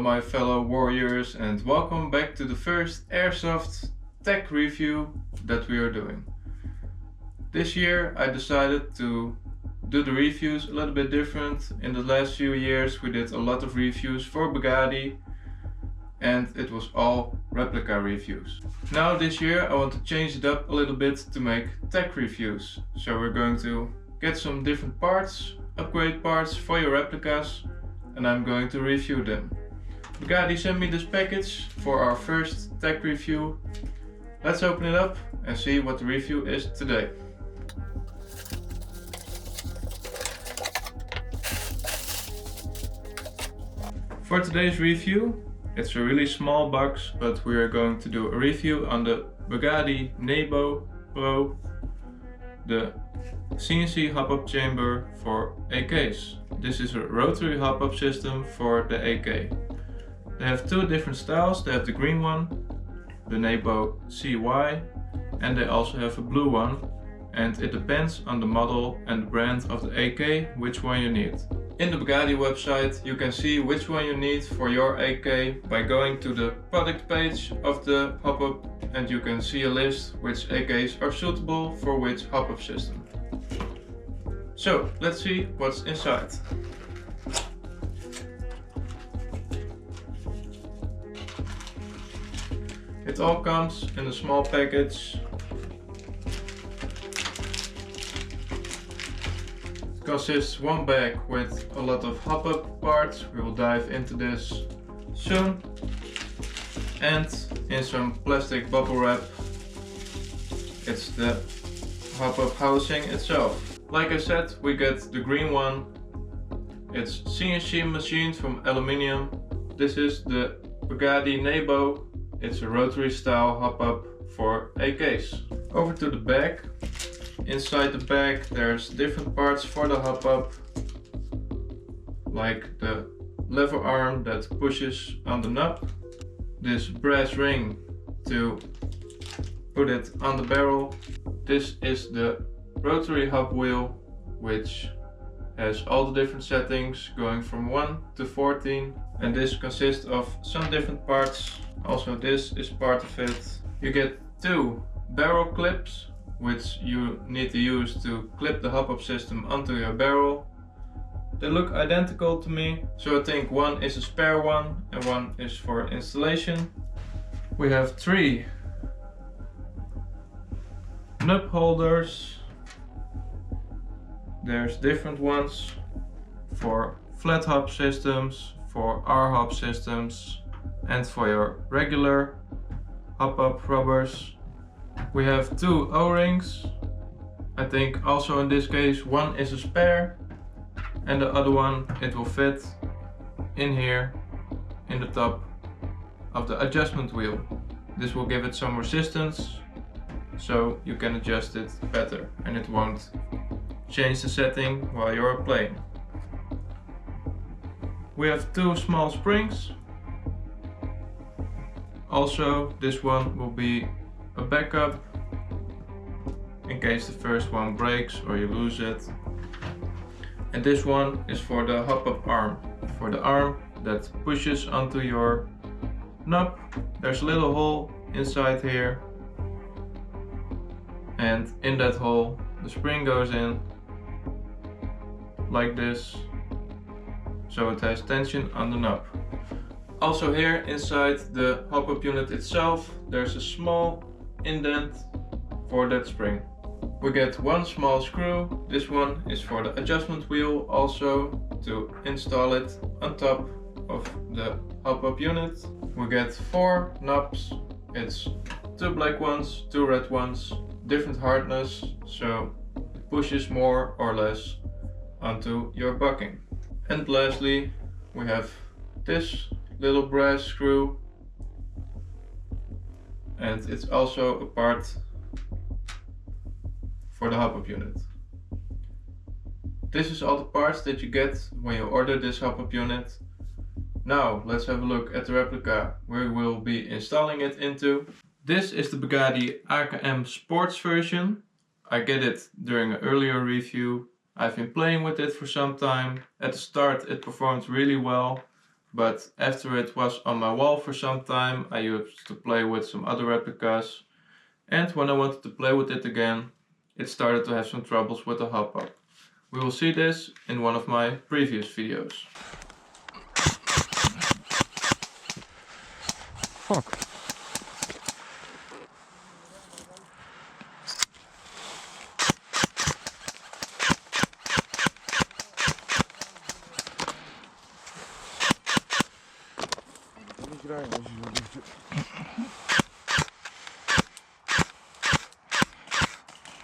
my fellow warriors, and welcome back to the first Airsoft tech review that we are doing. This year I decided to do the reviews a little bit different. In the last few years we did a lot of reviews for Begadi and it was all replica reviews. Now this year I want to change it up a little bit to make tech reviews. So we're going to get some different parts, upgrade parts for your replicas, and I'm going to review them. Begadi sent me this package for our first tech review. Let's open it up and see what the review is today. For today's review, it's a really small box, but we are going to do a review on the Begadi NEBO Pro, the CNC hop-up chamber for AKs. This is a rotary hop-up system for the AK. They have two different styles. They have the green one, the NEBO CY, and they also have a blue one, and it depends on the model and the brand of the AK which one you need. In the Begadi website you can see which one you need for your AK by going to the product page of the hop-up, and you can see a list which AKs are suitable for which hop-up system. So let's see what's inside. It all comes in a small package. It consists one bag with a lot of hop-up parts. We will dive into this soon. And in some plastic bubble wrap, it's the hop-up housing itself. Like I said, we get the green one. It's CNC machined from aluminium. This is the Begadi NEBO. It's a rotary style hop-up for AKs. Over to the bag. Inside the bag there's different parts for the hop-up, like the lever arm that pushes on the knob, this brass ring to put it on the barrel. This is the rotary hub wheel, which has all the different settings going from 1 to 14, and this consists of some different parts. Also this is part of it. You get two barrel clips which you need to use to clip the hop-up system onto your barrel. They look identical to me, so I think one is a spare one and one is for installation. We have three nub holders. There's different ones for flat hop systems, for R-hop systems, and for your regular hop-up rubbers. We have two O-rings. I think also in this case one is a spare, and the other one, it will fit in here in the top of the adjustment wheel. This will give it some resistance so you can adjust it better and it won't change the setting while you're playing. We have two small springs. Also this one will be a backup in case the first one breaks or you lose it. And this one is for the hop-up arm, for the arm that pushes onto your knob. There's a little hole inside here, and in that hole the spring goes in like this, so it has tension on the knob. Also here inside the hop-up unit itself there's a small indent for that spring. We get one small screw. This one is for the adjustment wheel, also to install it on top of the hop-up unit. We get four knobs. It's two black ones, two red ones, different hardness, so it pushes more or less onto your bucking. And lastly we have this little brass screw, and it's also a part for the hop-up unit. This is all the parts that you get when you order this hop-up unit. Now let's have a look at the replica we will be installing it into. This is the Begadi AKM Sports version. I get it during an earlier review. I've been playing with it for some time. At the start it performed really well, but after it was on my wall for some time, I used to play with some other replicas, and when I wanted to play with it again, it started to have some troubles with the hop-up. We will see this in one of my previous videos. Fuck.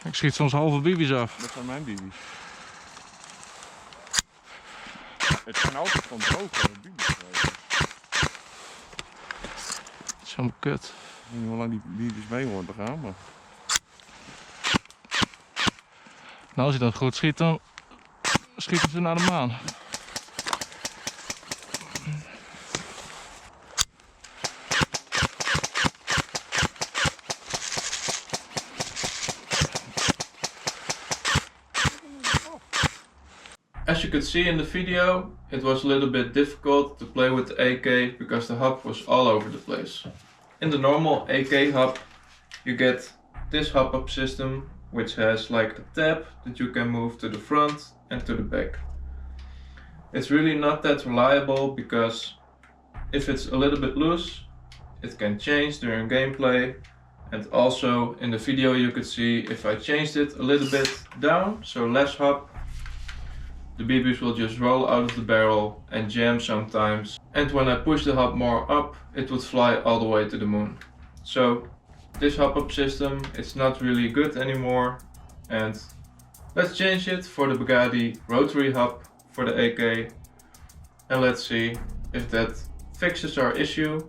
Ik schiet soms halve bibi's af. Dat zijn mijn bibi's. Het zijn altijd van droge bibi's. Het is helemaal kut. Ik weet niet hoe lang die bibi's mee worden gaan, maar... Nou, als je dat goed schiet, dan schieten ze naar de maan. As you could see in the video, it was a little bit difficult to play with the AK because the hop was all over the place. In the normal AK hop, you get this hop-up system, which has like a tab that you can move to the front and to the back. It's really not that reliable because if it's a little bit loose, it can change during gameplay. And also in the video you could see if I changed it a little bit down, so less hop, the BBs will just roll out of the barrel and jam sometimes. And when I push the hop more up, it would fly all the way to the moon. So this hop-up system, it's not really good anymore. And let's change it for the Begadi Rotary Hop for the AK. And let's see if that fixes our issue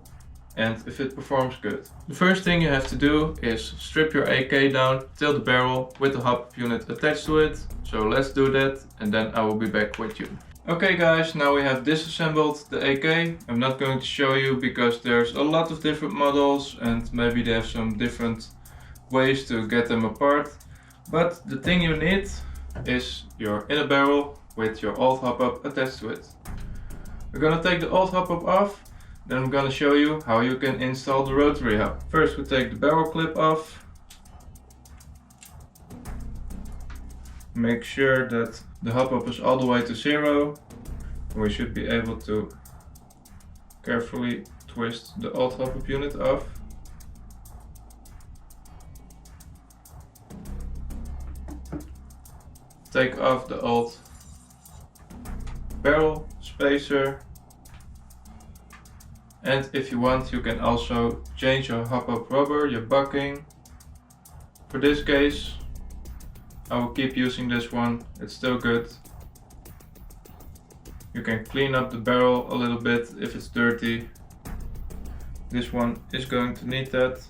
and if it performs good. The first thing you have to do is strip your AK down till the barrel with the hop unit attached to it. So let's do that and then I will be back with you. Okay guys, now we have disassembled the AK. I'm not going to show you because there's a lot of different models and maybe they have some different ways to get them apart. But the thing you need is your inner barrel with your old hop-up attached to it. We're gonna take the old hop-up off. Then I'm gonna show you how you can install the rotary hub. First we take the barrel clip off. Make sure that the hop-up is all the way to 0. We should be able to carefully twist the old hop-up unit off. Take off the old barrel spacer. And if you want, you can also change your hop-up rubber, your bucking. For this case, I will keep using this one, it's still good. You can clean up the barrel a little bit if it's dirty. This one is going to need that.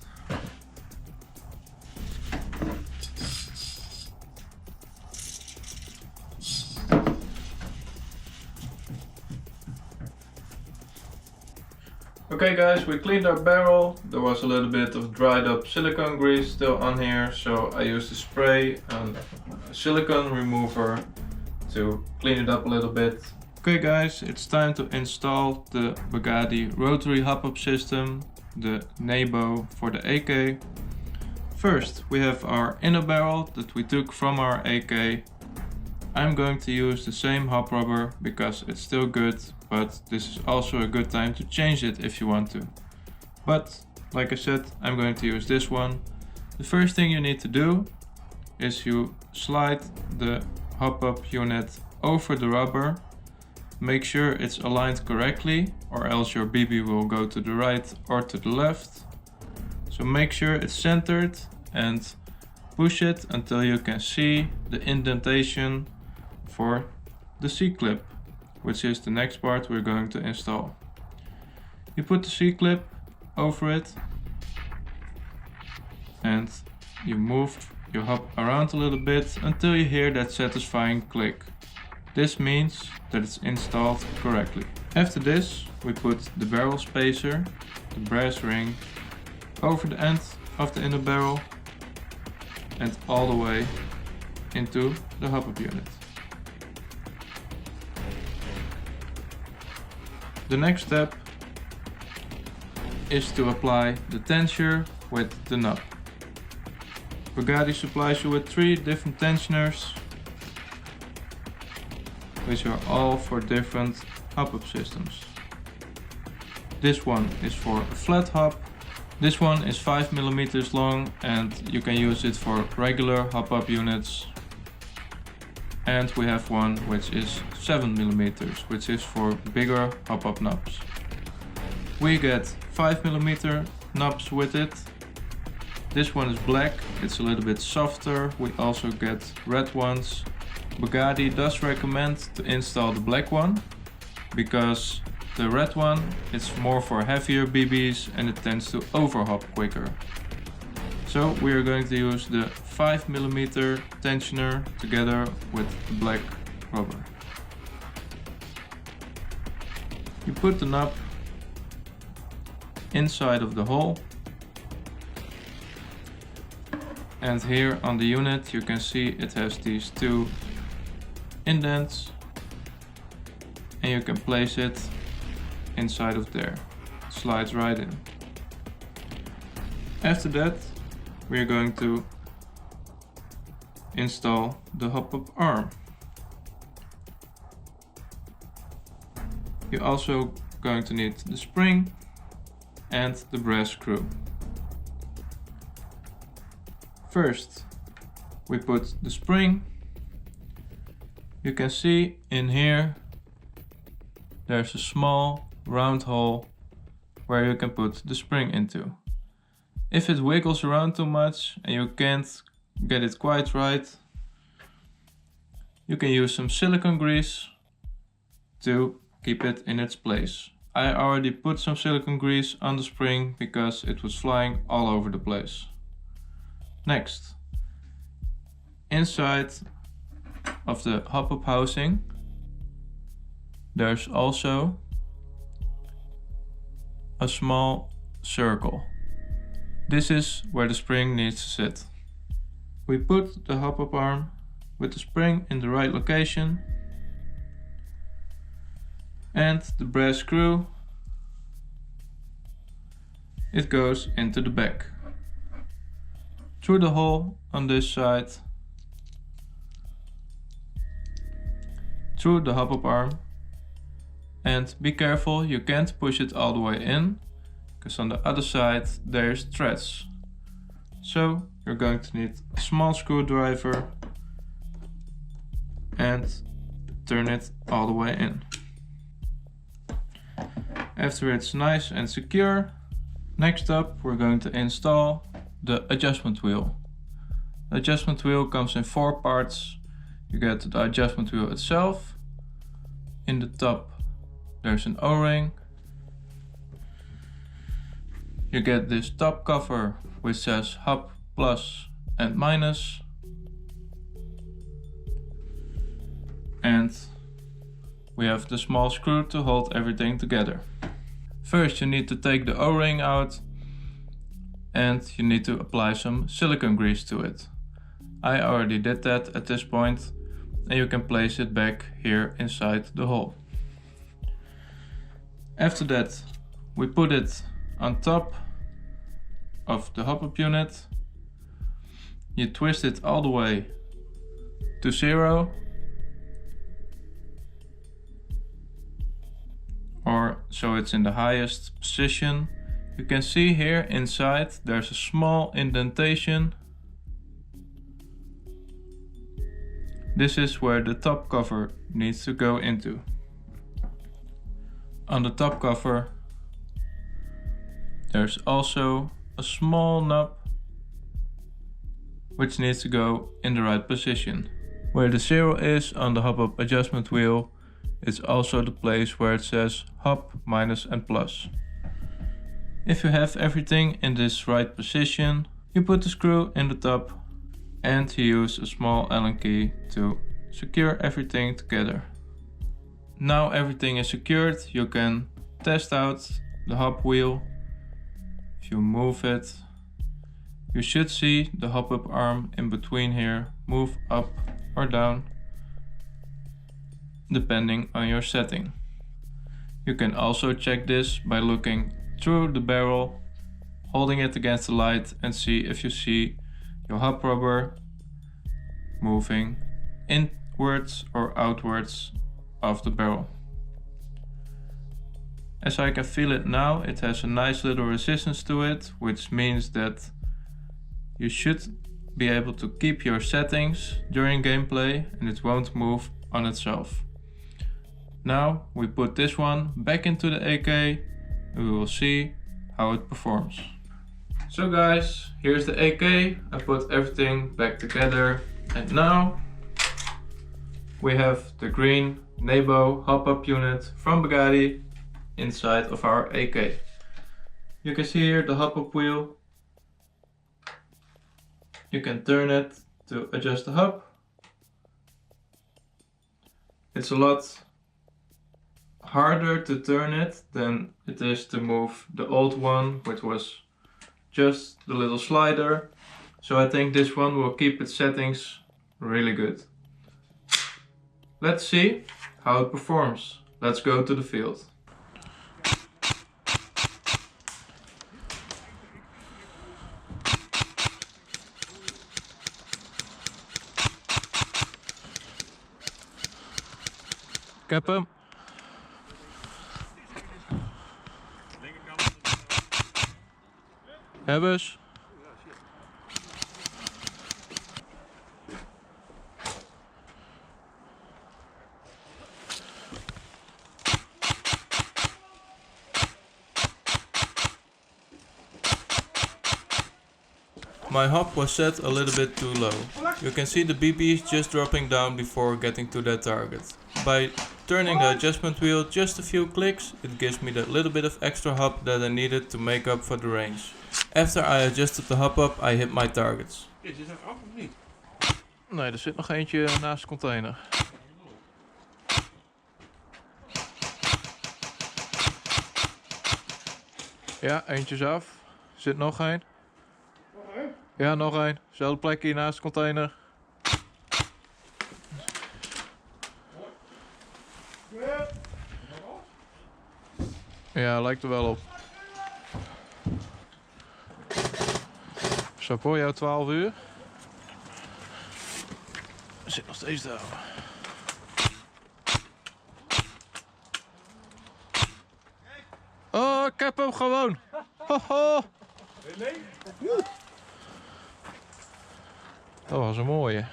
Okay guys, we cleaned our barrel. There was a little bit of dried up silicone grease still on here, so I used a spray and a silicone remover to clean it up a little bit. Okay guys, it's time to install the Begadi Rotary Hop-up system, the NEBO for the AK. First we have our inner barrel that we took from our AK. I'm going to use the same hop rubber because it's still good, but this is also a good time to change it if you want to. But like I said, I'm going to use this one. The first thing you need to do is you slide the hop-up unit over the rubber. Make sure it's aligned correctly or else your BB will go to the right or to the left. So make sure it's centered and push it until you can see the indentation for the C-clip, which is the next part we're going to install. You put the C-clip over it and you move your hop around a little bit until you hear that satisfying click. This means that it's installed correctly. After this, we put the barrel spacer, the brass ring, over the end of the inner barrel and all the way into the hop-up unit. The next step is to apply the tensioner with the knob. Begadi supplies you with 3 different tensioners, which are all for different hop-up systems. This one is for a flat hop. This one is 5 mm long and you can use it for regular hop-up units. And we have one which is 7 mm, which is for bigger hop-up knobs. We get 5 mm knobs with it. This one is black, it's a little bit softer. We also get red ones. Begadi does recommend to install the black one, because the red one is more for heavier BBs and it tends to overhop quicker. So we are going to use the 5 mm tensioner together with the black rubber. You put the knob inside of the hole, and here on the unit you can see it has these 2 indents, and you can place it inside of there. It slides right in. After that we are going to install the hop-up arm. You're also going to need the spring and the brass screw. First we put the spring. You can see in here there's a small round hole where you can put the spring into. If it wiggles around too much and you can't get it quite right, you can use some silicone grease to keep it in its place. I already put some silicone grease on the spring because it was flying all over the place. Next, inside of the hop-up housing there's also a small circle. This is where the spring needs to sit. We put the hop-up arm with the spring in the right location, and the brass screw, it goes into the back through the hole on this side, through the hop-up arm. And be careful, you can't push it all the way in, because on the other side there's threads. So you're going to need a small screwdriver and turn it all the way in. After it's nice and secure, next up we're going to install the adjustment wheel. The adjustment wheel comes in 4 parts. You get the adjustment wheel itself. In the top there's an O-ring. You get this top cover which says hop plus and minus. And we have the small screw to hold everything together. First you need to take the O-ring out and you need to apply some silicone grease to it. I already did that at this point, and you can place it back here inside the hole. After that we put it on top of the hop-up unit. You twist it all the way to 0, or so it's in the highest position. You can see here inside there's a small indentation. This is where the top cover needs to go into. On the top cover there's also a small knob which needs to go in the right position. Where the 0 is on the hop-up adjustment wheel, it's also the place where it says hop, minus and plus. If you have everything in this right position, you put the screw in the top and you use a small Allen key to secure everything together. Now everything is secured, you can test out the hop wheel. If you move it, you should see the hop-up arm in between here move up or down depending on your setting. You can also check this by looking through the barrel, holding it against the light and see if you see your hop rubber moving inwards or outwards of the barrel. As I can feel it now, it has a nice little resistance to it, which means that you should be able to keep your settings during gameplay and it won't move on itself. Now we put this one back into the AK and we will see how it performs. So guys, here's the AK. I put everything back together and now we have the green NEBO hop-up unit from Begadi inside of our AK. You can see here the hop-up wheel. You can turn it to adjust the hop. It's a lot harder to turn it than it is to move the old one, which was just the little slider. So I think this one will keep its settings really good. Let's see how it performs. Let's go to the field. Cap hem. Hebben ze. My hop was set a little bit too low. You can see the BBs just dropping down before getting to that target. By turning the adjustment wheel just a few clicks, it gives me that little bit of extra hop that I needed to make up for the range. After I adjusted the hop up, I hit my targets. Is het af of niet? Nee, er zit nog eentje naast de container. Ja, eentje is af. Er zit nog één. Ja, nog één. Zelfde plek hier naast de container. Ja, lijkt er wel op. Chapeau, jou 12 uur. Zit nog steeds daar. Oh, ik heb hem gewoon. Ho, ho. Dat was een mooie.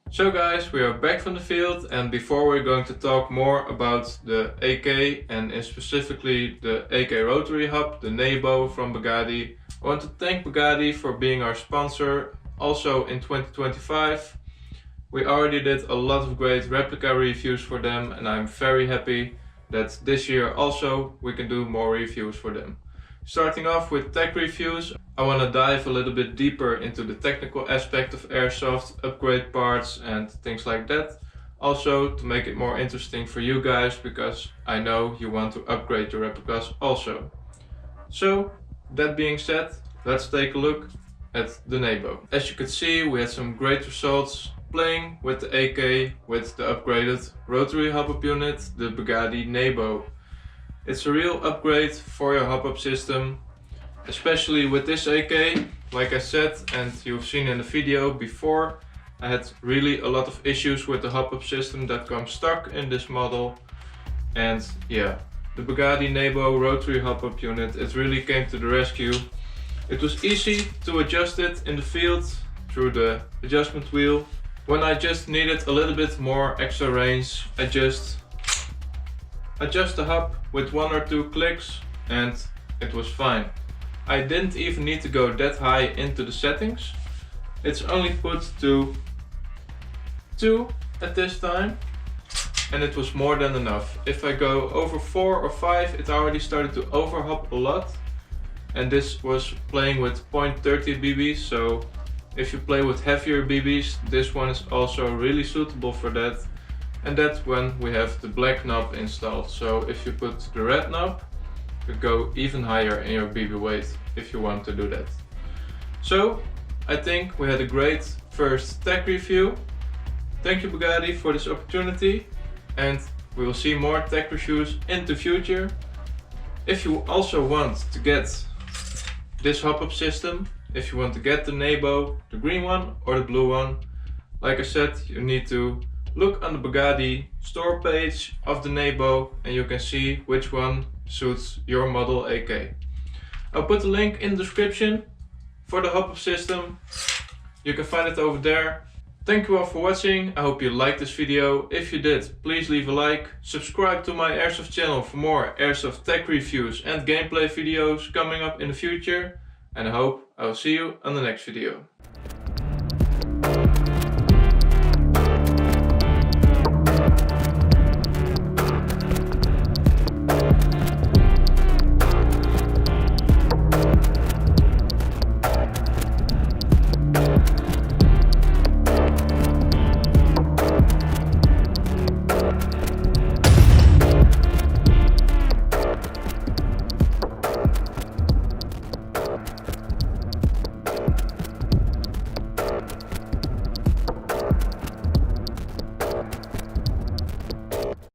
So guys, we are back from the field, and before we're going to talk more about the AK and specifically the AK Rotary Hop, the NEBO from Begadi, I want to thank Begadi for being our sponsor. Also in 2025, we already did a lot of great replica reviews for them, and I'm very happy that this year also we can do more reviews for them. Starting off with tech reviews, I want to dive a little bit deeper into the technical aspect of Airsoft, upgrade parts and things like that. Also to make it more interesting for you guys, because I know you want to upgrade your replicas also. So that being said, let's take a look at the NEBO. As you can see, we had some great results playing with the AK with the upgraded Rotary Hop-up unit, the Begadi NEBO. It's a real upgrade for your hop-up system, especially with this AK. Like I said, and you've seen in the video before, I had really a lot of issues with the hop-up system that comes stuck in this model. And yeah, the Begadi NEBO Rotary Hop-up unit, it really came to the rescue. It was easy to adjust it in the field through the adjustment wheel. When I just needed a little bit more extra range, I just adjust the hop with 1 or 2 clicks and it was fine. I didn't even need to go that high into the settings. It's only put to 2 at this time and it was more than enough. If I go over 4 or 5, it already started to overhop a lot, and this was playing with 0.30 BBs, so if you play with heavier BBs, this one is also really suitable for that. And that's when we have the black knob installed. So if you put the red knob, you go even higher in your BB weight if you want to do that. So I think we had a great first tech review. Thank you Begadi for this opportunity, and We will see more tech reviews in the future. If you also want to get this hop-up system, if you want to get the NEBO, the green one or the blue one, like I said, you need to look on the Begadi Store page of the NEBO and you can see which one suits your model AK. I'll put the link in the description for the hop-up system. You can find it over there. Thank you all for watching. I hope you liked this video. If you did, please leave a like. Subscribe to my Airsoft channel for more Airsoft tech reviews and gameplay videos coming up in the future. And I hope I will see you on the next video.